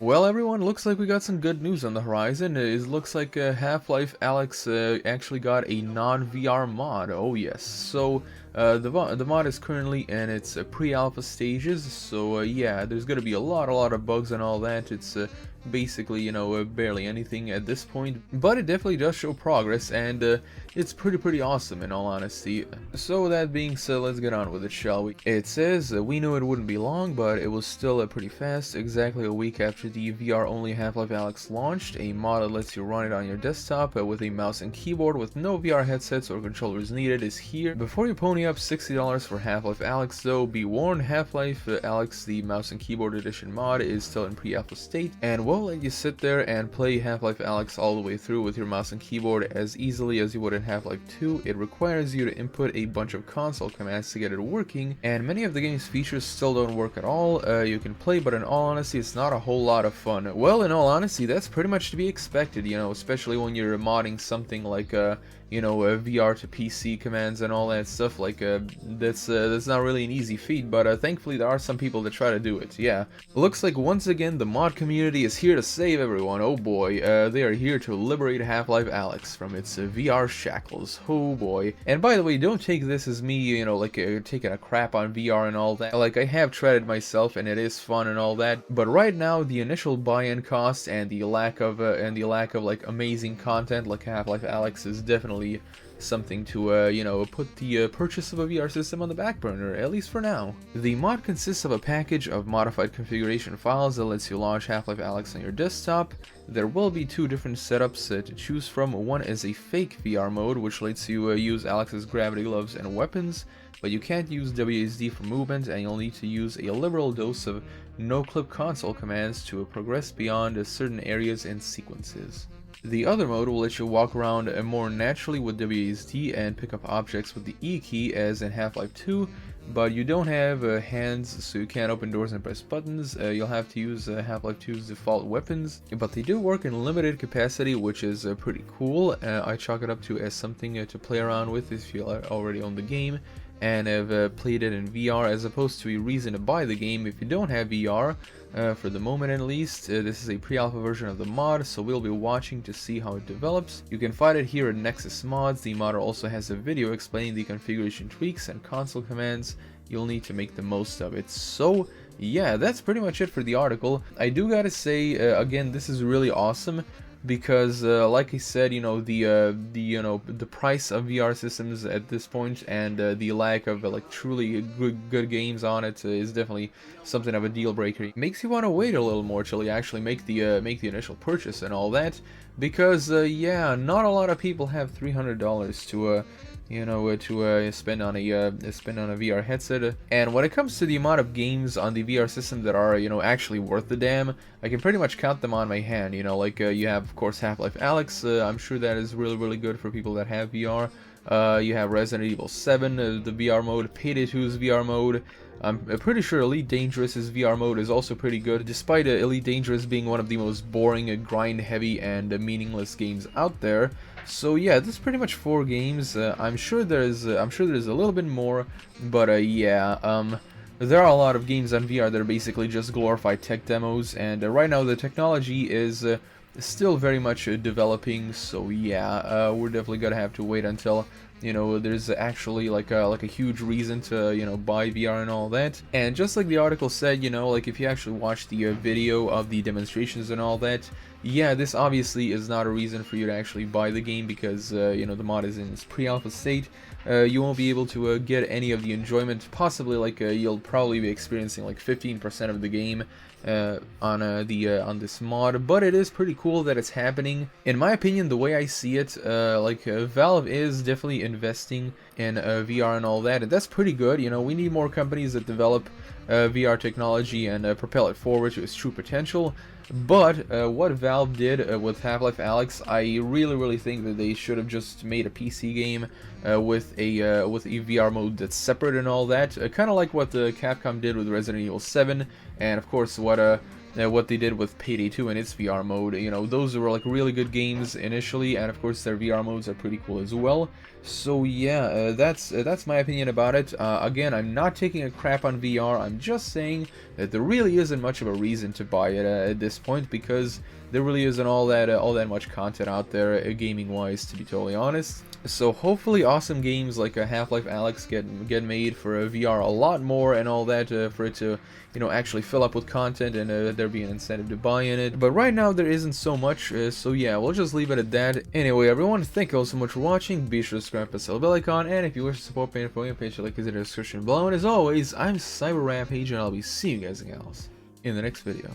Well, everyone, looks like we got some good news on the horizon. It looks like Half-Life Alyx actually got a non-VR mod. Oh yes. So the mod is currently in its pre-alpha stages. So yeah, there's gonna be a lot of bugs and all that. It's basically, barely anything at this point, but it definitely does show progress, and it's pretty awesome in all honesty. So that being said, let's get on with it, shall we? It says we knew it wouldn't be long, but it was still pretty fast. Exactly a week after the VR-only Half-Life Alyx launched, a mod that lets you run it on your desktop with a mouse and keyboard with no VR headsets or controllers needed is here. Before you pony up $60 for Half-Life Alyx, though, be warned, Half-Life Alyx, the mouse and keyboard edition mod, is still in pre-alpha state, and won't let you sit there and play Half-Life Alyx all the way through with your mouse and keyboard as easily as you would in Half-Life 2. It requires you to input a bunch of console commands to get it working, and many of the game's features still don't work at all. You can play, but in all honesty, it's not a whole lot of fun. Well, in all honesty, that's pretty much to be expected, especially when you're modding something like VR to PC commands and all that stuff. Like that's not really an easy feat, but thankfully there are some people that try to do it. Yeah, looks like once again the mod community is here to save everyone. Oh boy, they are here to liberate Half-Life Alyx from its VR shackles. Oh boy. And by the way, don't take this as me, taking a crap on VR and all that. Like, I have tried it myself and it is fun and all that, but right now the initial buy-in cost and the lack of like amazing content like Half-Life Alyx is definitely something to put the purchase of a VR system on the back burner, at least for now. The mod consists of a package of modified configuration files that lets you launch Half-Life Alyx on your desktop. There will be two different setups to choose from. One is a fake VR mode, which lets you use Alyx's gravity gloves and weapons, but you can't use WASD for movement, and you'll need to use a liberal dose of no-clip console commands to progress beyond certain areas and sequences. The other mode will let you walk around more naturally with WASD and pick up objects with the E key as in Half-Life 2, but you don't have hands, so you can't open doors and press buttons. You'll have to use Half-Life 2's default weapons, but they do work in limited capacity, which is pretty cool. I chalk it up to as something to play around with if you already own the game and have played it in VR, as opposed to a reason to buy the game if you don't have VR. For the moment at least, this is a pre-alpha version of the mod, so we'll be watching to see how it develops. You can find it here at Nexus Mods. The modder also has a video explaining the configuration tweaks and console commands you'll need to make the most of it. So yeah, that's pretty much it for the article. I do gotta say, again, this is really awesome, because like I said, the price of VR systems at this point and the lack of like truly good games on it is definitely something of a deal breaker. It makes you want to wait a little more till you actually make the initial purchase and all that, because yeah, not a lot of people have $300 to spend on a VR headset. And when it comes to the amount of games on the VR system that are actually worth the damn, I can pretty much count them on my hand. You have, of course, Half-Life Alyx. I'm sure that is really good for people that have VR. You have Resident Evil 7, the VR mode, Payday 2's VR mode. I'm pretty sure Elite Dangerous's VR mode is also pretty good, despite Elite Dangerous being one of the most boring, grind-heavy, and meaningless games out there. So yeah, this is pretty much 4 games. I'm sure there's a little bit more, but yeah, there are a lot of games on VR that are basically just glorified tech demos, and right now the technology is still very much developing. So yeah, we're definitely gonna have to wait until there's actually like a huge reason to buy VR and all that. And just like the article said, like if you actually watch the video of the demonstrations and all that, yeah, this obviously is not a reason for you to actually buy the game, because the mod is in its pre-alpha state. You won't be able to get any of the enjoyment. Possibly you'll probably be experiencing like 15% of the game on this mod, but it is pretty cool that it's happening. In my opinion, the way I see it, Valve is definitely investing in VR and all that, and that's pretty good. We need more companies that develop VR technology and propel it forward to its true potential. But what Valve did with Half-Life Alyx, I really think that they should have just made a PC game with a VR mode that's separate and all that, kind of like what Capcom did with Resident Evil 7, and of course what what they did with Payday 2 and its VR mode. You know, those were like really good games initially, and of course their VR modes are pretty cool as well. So yeah, that's my opinion about it. Again, I'm not taking a crap on VR. I'm just saying that there really isn't much of a reason to buy it at this point, because there really isn't all that much content out there gaming-wise, to be totally honest. So hopefully awesome games like Half-Life Alyx get made for VR a lot more and all that, for it to, you know, actually fill up with content, and there be an incentive to buy in it. But right now there isn't so much, so yeah, we'll just leave it at that. Anyway, everyone, thank you all so much for watching. Be sure to subscribe, press the bell icon, and if you wish to support me and my page, link is in the description below. And as always, I'm Cyber Rampage, and I'll be seeing you guys and gals in the next video.